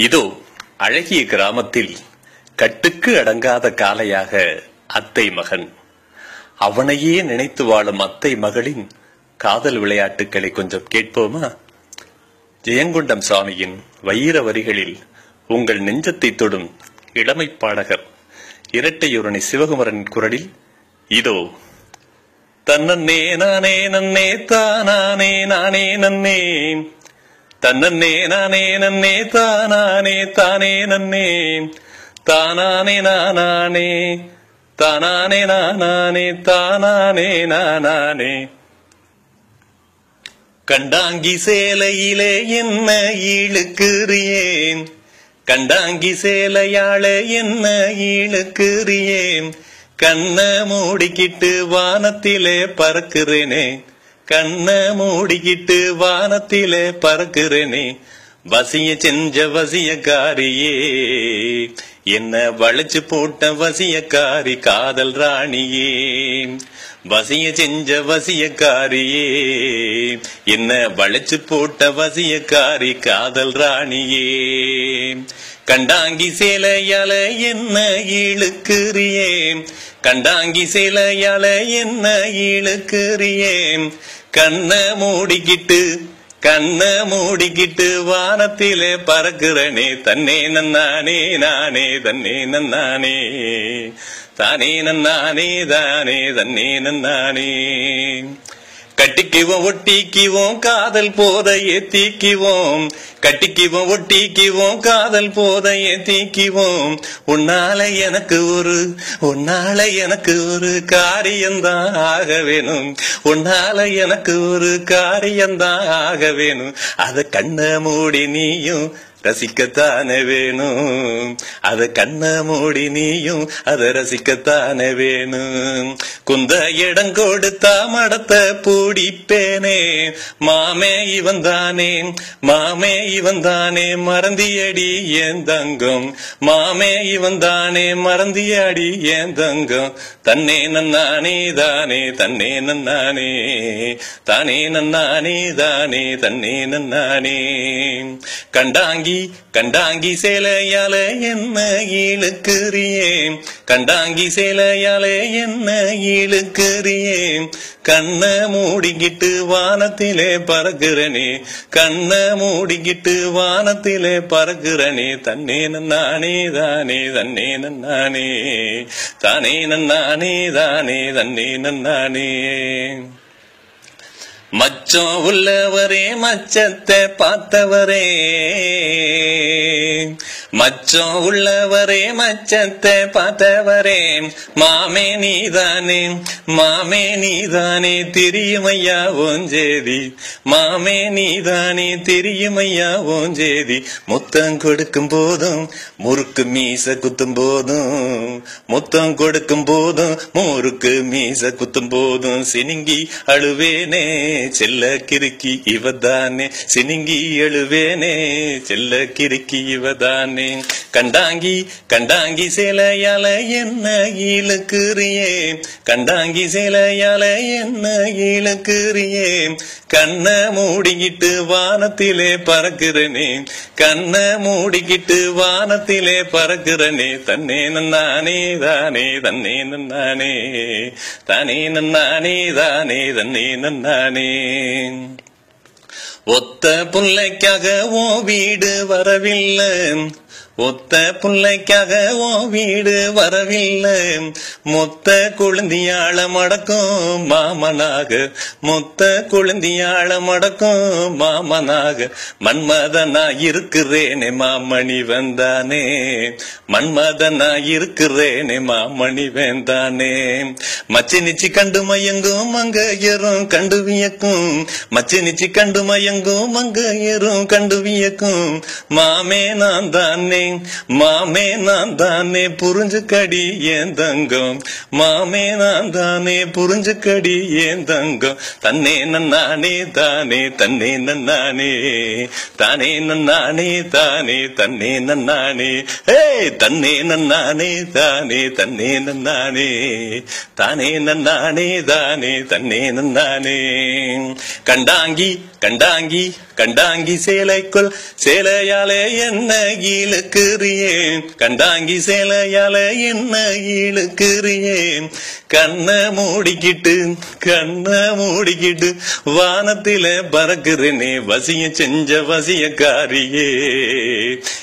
இதோ அழகிய கிராமத்தில் கட்டுக்கு அடங்காத காளையாக அத்தை மகன். அவனையே நினைத்து வாழும் அத்தை மகளின் காதல் விளையாட்டுக்களை கொஞ்சம் கேட்போமா? ஜெயங்கொண்டம் சாமியின் வைர வரிகளில் உங்கள் நெஞ்சத்தை தொடும் இளமை பாடகர் இரட்டையூரணி சிவகுமரன் குரலில் இதோ. தன்னே நானே நன்னே தானே நானே நன்னே, தன்னே நானே நன்னே தானே தானே நன்னே, தானே நானே தானே நானே தானே நானே. கண்டாங்கி சேலையிலே என்ன இழுக்குறியேன், கண்டாங்கி சேலையாளே என்ன இழுக்குறியேன், கண்ண மூடிக்கிட்டு வானத்திலே பறக்குறேனே, கண்ண மூடிக்கிட்டு வானத்திலே பறக்குறேனே. வசிய செஞ்ச வசியக்காரியே, என்ன வளைச்சு போட்ட வசியக்காரி காதல் ராணியே, வசிய செஞ்ச வசியக்காரியே, என்ன வளைச்சு போட்ட வசியக்காரி காதல் ராணியே. கண்டாங்கி சேலையால என்ன இழுக்குறியே, கண்டாங்கி சேலையால என்ன இழுக்குறியே, கண்ண மூடிக்கிட்டு கண்ண மூடிக்கிட்டு வானத்திலே பறக்குறனே, தன்னே நன்னானே நானே தன்னே நன்னானே தானே நன்னானே தானே தன்னே நன்னானே. கட்டிக்குவோம் ஒட்டிக்குவோம் காதல் போதையே தீக்குவோம், கட்டிக்குவோம் ஒட்டிக்குவோம் காதல் போதையே தீக்குவோம். உன்னால எனக்கு ஒரு காரியம்தான் ஆக வேணும், உன்னால எனக்கு ஒரு காரியம்தான் ஆக வேணும். அத கண்ண மூடி நீயும் ரசிக்கத்தானே வேணும், அத கண்ண மூடி நீயும் அத ரசிக்கத்தானே வேணும். குந்த இடம் கொடுத்தா மடத்தை பூடிப்பேனே, மாமே இவன் தானே மாமே இவன் தானே மறந்தியடி ஏன் தங்கம், மாமே இவன் தானே மறந்தியடி ஏன் தங்கம். தன்னே நன்னானே தானே தன்னே நன்னானே தானே நன்னானே தானே தன்னே நன்னானே. கண்டாங்கி சேலையால என்ன இழுக்குறியே, கண்டாங்கி சேலையால என்ன இழுக்குறியே, கண்ண மூடிக்கிட்டு வானத்திலே பறக்குறனே, கண்ண மூடிக்கிட்டு வானத்திலே பறக்குறனே. தன்னே நன்னானே தானே தன்னே நன்னானே தானே நன்னானே தானே தன்னே நன்னானே. மச்சம் உள்ளவரே மச்சத்தை பார்த்தவரே, மச்சம் உள்ளவரே மச்சத்தை பார்த்தவரே, மாமே நீதானே தெரியுமையா ஓஞ்சேதி, மாமே நீதானே தெரியுமையா ஓஞ்சேதி. முத்தம் கொடுக்கும் போதும் முறுக்கு மீச குத்தும் போதும், முத்தம் கொடுக்கும் போதும் முறுக்கு மீச குத்தும் போதும், சினிங்கி அழுவேனே செல்ல கிறுக்கி இவதானே, சினிங்கி எழுவேனே செல்ல கிறுக்கி இவதானே. கண்டாங்கி சேலையால என்ன இழுக்குறியே, கண்டாங்கி சேலையால என்ன இழுக்குறியே, கண்ண மூடிக்கிட்டு வானத்திலே பறக்குறனே, கண்ண மூடிக்கிட்டு வானத்திலே பறக்குறனே. தன்னே நன்னானே தானே தன்னே நன்னானே தானே நன்னானே தானே தன்னே நன்னானே. ஒத்த புள்ளைக்காக ஓ வீடு வரவில்லை, ஒத்த புள்ளைக்காக ஓ வீடு வரவில்லை, மொத்த குழந்தையாள மடக்கும் மாமனாக, மொத்த குழந்தையாள மடக்கும் மாமனாக. மன்மதனா இருக்கிறேனே மாமணி வந்தானே, மன்மதனா இருக்கிறேனே மாமணி வேந்தானே. மச்சி நிச்சி கண்டு மயங்கும் மங்கையரும் கண்டு வியக்கும், மச்சி நிச்சி கண்டு மயங்கும் மங்கையரும் கண்டு வியக்கும். மாமே நான் தானே தானே மாமே நான் தானே புரிஞ்சுக்கடி ஏன் தங்கம் மாமே நான் தானே புரிஞ்சுக்கடி ஏன் தங்கம் தன்னே நன்னானே தானே தன்னே நன்னானே தானே நன்னானே தானே தன்னே நன்னானே தன்னே நன்னானே தானே தன்னே நன்னானே தானே நன்னானே தானே தன்னே நன்னானே கண்டாங்கி கண்டாங்கி கண்டாங்கி சேலைக்குள் சேலையாலே என்ன இழுக்குறியேன் கண்டாங்கி சேலையாலே என்ன இழுக்குறியேன் கண்ணை மூடிக்கிட்டு வானத்தில பறக்குறேனே வசிய செஞ்ச வசியக்காரியே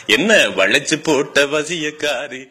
என்ன வளைச்சு போட்ட வசியக்காரி